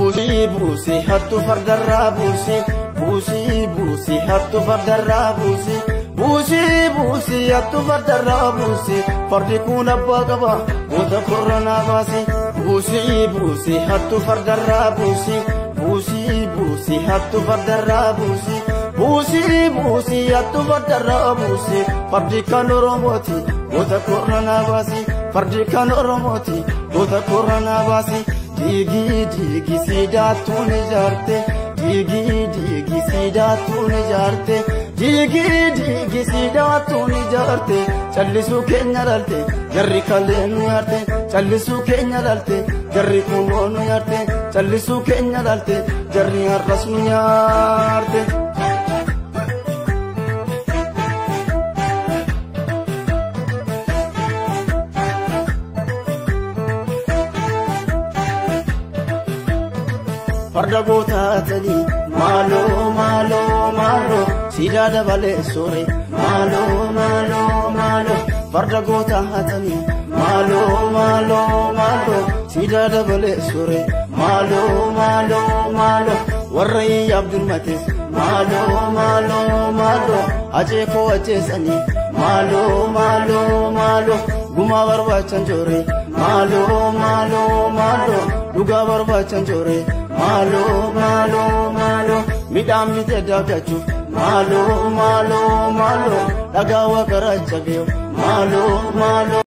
Buusii buusii hattu fardarraa buusii. Buusii buusii hattu fardarraa buusii. Buusii buusii hattu fardarraa buusii. Fardi kun abbaa qaba goota koronaa baasii. Buusii buusii hattu fardarraa buusii. Buusii buusii hattu fardarraa buusii. Buusii buusii hattu fardarraa buusii. Fardi kan Oromooti goota koronaa baasii. Fardi kan Oromooti goota koronaa baasii. Digi digi sidaatuun ijaarte. Digi digi sidaatuun ijaarte. Digi digi sidaatuun ijaarte. Callisuu keenya dhalte jarri kallee nu yaarte. Callisuu keenya dhalte jarri kunoo nu yaarte. Callisuu keenya dhalte jarri har'as nu yaarte. Farda gootaatanii maaloo maaloo maaloo siidaa dabalee soore maaloo maaloo maaloo. Farda gootaatanii maaloo maaloo maaloo siidaa dabalee soore maaloo maaloo maaloo. Warra iyyaaf dirmates maaloo maaloo maaloo. Ajee koo ajjeesanii maaloo maaloo maaloo. Gumaa barbaachan joore maaloo maaloo maaloo. Dhugaa barbaachan joore maaloo maaloo maaloo. Midhaan bitee daawwachuuf maaloo maaloo maaloo. Dhagaa waa garaacha beeku maaloo maaloo.